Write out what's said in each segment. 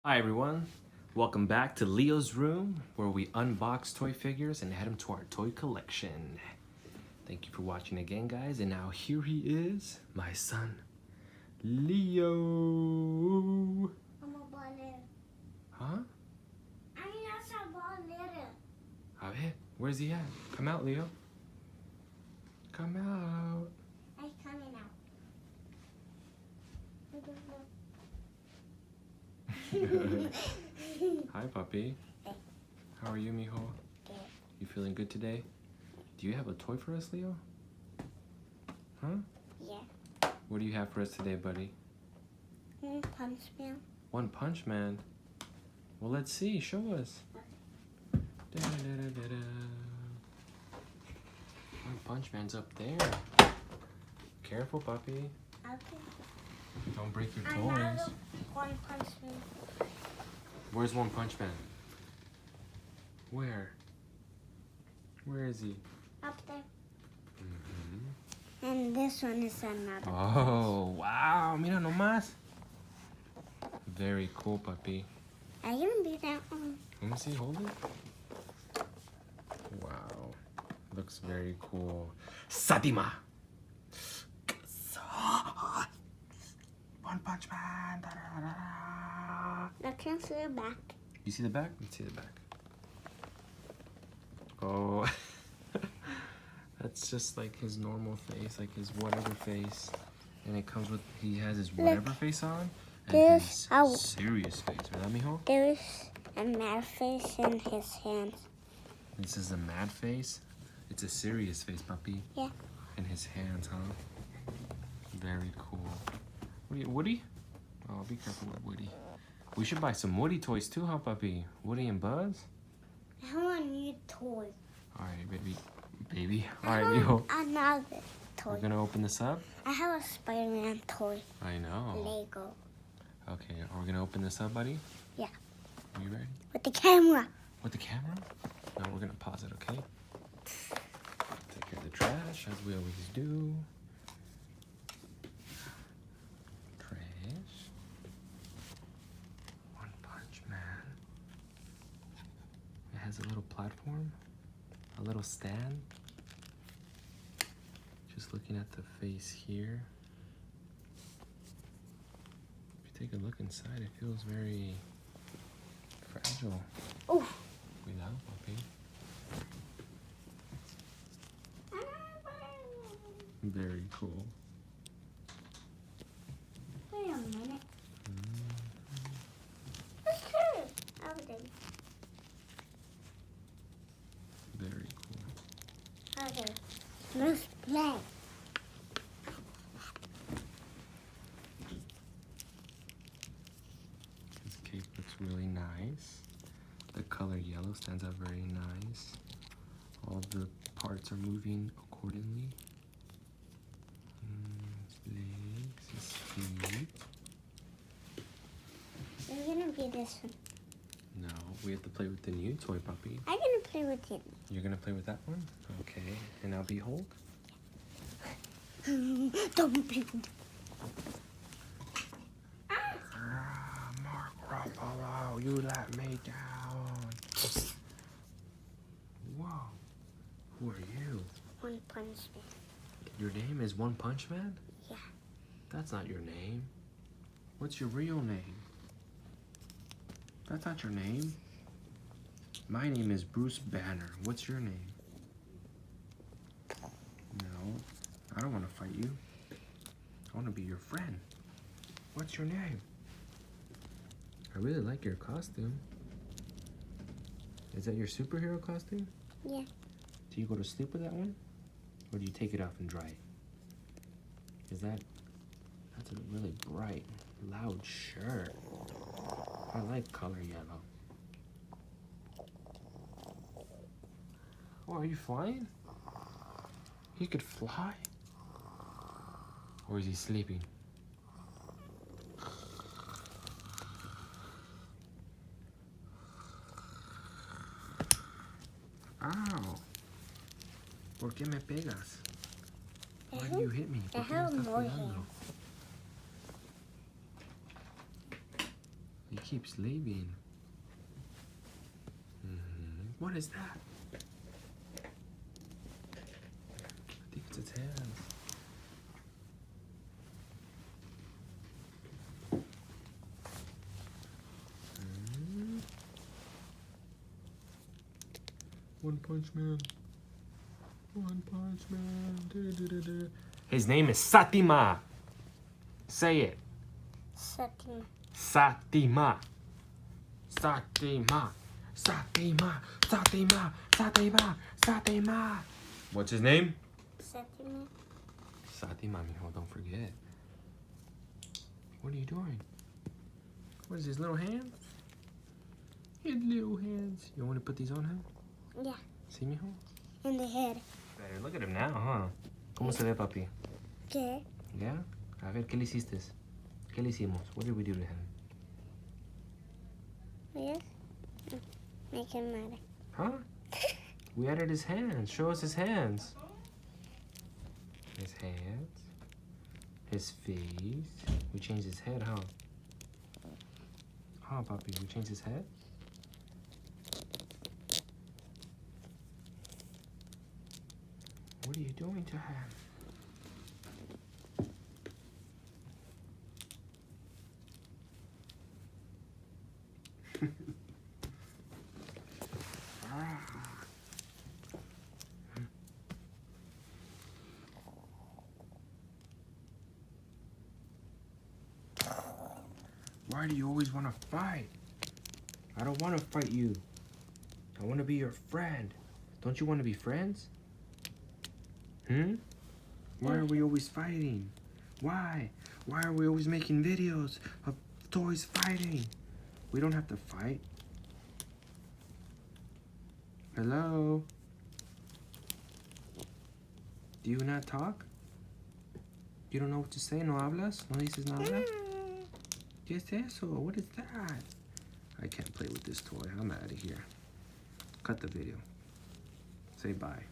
Hi everyone, welcome back to Leo's room where we unbox toy figures and add them to our toy collection. Thank you for watching again, guys, and now here he is, my son, Leo. I'm a ball later. Huh? I mean, that's a ball later. A ver, where's he at? Come out, Leo. Come out. I'm coming out. Hi, puppy. Hey. How are you, mijo? Good. You feeling good today? Do you have a toy for us, Leo? Huh? Yeah. What do you have for us today, buddy? Punch man. One Punch Man. Well, let's see. Show us. Da-da-da-da-da. One Punch Man's up there. Careful, puppy. Okay. Don't break your Another toys. One Punch Man. Where's One Punch Man? Where? Where is he? Up there. Mm-hmm. And this one is another. Oh, wow. Mira nomás. Very cool, puppy. Are you gonna be that one? Let me see. Hold it. Wow. Looks very cool. Saitama. One Punch Man. Da-da-da-da. I can see the back. You see the back? Let's see the back. Oh. That's just like his normal face, like his whatever face. And it comes with, he has his whatever face on. And There's his serious face. Right, mijo? There is a mad face in his hands. This is a mad face. It's a serious face, puppy. Yeah. In his hands, huh? Very cool. Woody? Oh, be careful with Woody. We should buy some Woody toys too, huh, puppy? Woody and Buzz? I want a new toy. Alright, baby. Baby. I Alright, want mijo. another toy. We're gonna open this up. I have a Spider-Man toy. I know. Lego. Okay, are we gonna open this up, buddy? Yeah. Are you ready? With the camera. With the camera? No, we're gonna pause it, okay? Take care of the trash, as we always do. Trash. One Punch Man. It has a little platform, a little stand. Just looking at the face here. If you take a look inside, it feels very fragile. Oh. Cuidado, papi. Very cool. Wait a minute. Let's turn. Over there. Very cool. Okay. Let's play. This cape looks really nice. The color yellow stands out very nice. All the parts are moving accordingly. His legs, his feet. It's gonna be this one. No, we have to play with the new toy puppy. I'm gonna play with it. You're gonna play with that one? Okay. And I'll be Hulk? Don't play with it. Mark Ruffalo, you let me down. Whoa. Who are you? One Punch Man. Your name is One Punch Man? Yeah. That's not your name. What's your real name? That's not your name. My name is Bruce Banner. What's your name? No, I don't want to fight you. I want to be your friend. What's your name? I really like your costume. Is that your superhero costume? Yeah. Do you go to sleep with that one? Or do you take it off and dry it? Is that's a really bright, loud shirt. I like color yellow. Oh, are you flying? He could fly? Or is he sleeping? Ow. ¿Por qué me pegas? Why do you hit me? I ¿Por qué me have estás more pegando? hands. You keeps leaving. What is that? I think it's its hands. One Punch Man. One Punch Man. His name is Saitama. Say it. Saitama. Saitama. Saitama. Saitama. Saitama. Saitama. Saitama. What's his name? Saitama. Saitama, mijo, don't forget. What are you doing? What is his little hands? His little hands. You want to put these on him? Yeah. See, mijo? In the head. Better. Look at him now, huh? ¿Cómo se ve, papi? ¿Qué? Yeah? A ver, ¿qué le hiciste? ¿Qué le hicimos? What did we do to him? Yes. Make him mad. Huh? We added his hands. Show us his hands. His hands. His face. We changed his head, huh? Huh, papi? We changed his head? What are you doing to him? Why do you always want to fight? I don't want to fight you. I want to be your friend. Don't you want to be friends? Why are we always fighting? Why? Why are we always making videos of toys fighting? We don't have to fight. Hello? Do you not talk? You don't know what to say? ¿No hablas? ¿No dices nada? ¿Qué es eso? What is that? I can't play with this toy. I'm out of here. Cut the video. Say bye.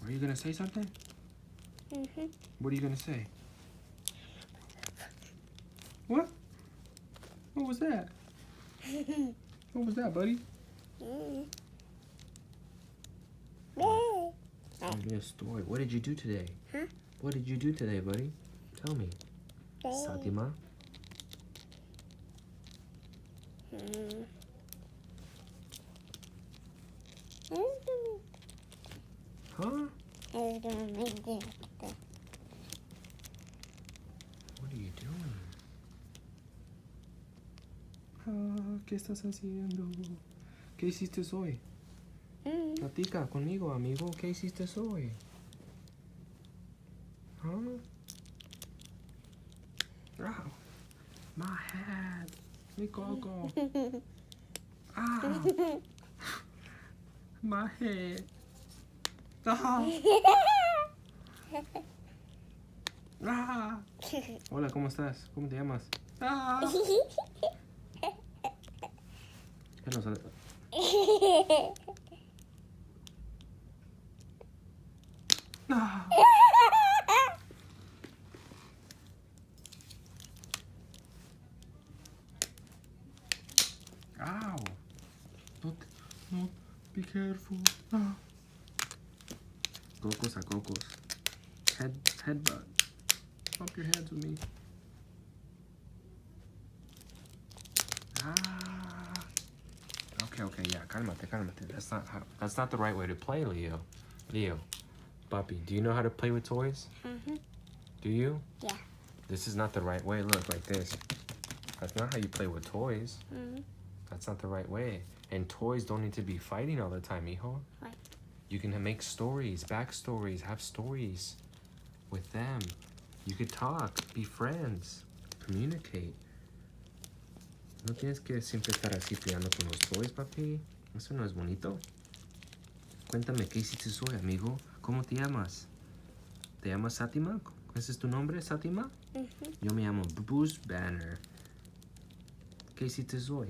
Are you gonna say something? What are you gonna say? What? What was that? What was that, buddy? Tell me a story. What did you do today? Huh? What did you do today, buddy? Tell me. Saitama? Huh? I was gonna make it. What are you doing? ¿Qué estás haciendo? ¿Qué hiciste hoy? Platica conmigo, amigo. ¿Qué hiciste hoy? Huh? Ow. My head. Mi coco. Ow. My head. Ah. Ah. Hola, ¿cómo estás? ¿Cómo te llamas? Ah. Ya no sale. Ah. Ow. No, be careful. Ah. Cocos a cocos. Headbutt. Bump your heads with me. Ah. Okay, yeah, cálmate. That's not the right way to play, Leo. Leo, Papi, do you know how to play with toys? Do you? Yeah. This is not the right way. Look, like this. That's not how you play with toys. That's not the right way. And toys don't need to be fighting all the time, hijo. Right. You can make stories, backstories, have stories with them. You could talk, be friends, communicate. No tienes que siempre estar así peleando con los toys, papi. Eso no es bonito. Cuéntame, ¿qué hiciste hoy, amigo? ¿Cómo te llamas? ¿Te llamas Saitama? ¿Ese es tu nombre, Saitama? Yo me llamo Bruce Banner. ¿Qué hiciste hoy?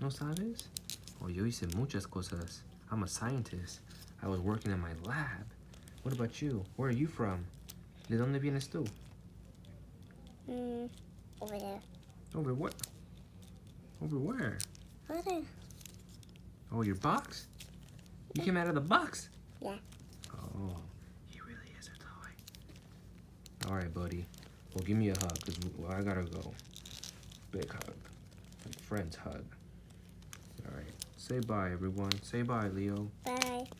¿No sabes? Oh, yo hice muchas cosas. I'm a scientist. I was working in my lab. What about you? Where are you from? ¿De dónde vienes tú? Over there. Over what? Over where? Over there. Oh, your box? You came out of the box? Yeah. Oh, he really is a toy. All right, buddy. Well, give me a hug, because I gotta go. Big hug. Like friends hug. All right. Say bye, everyone. Say bye, Leo. Bye.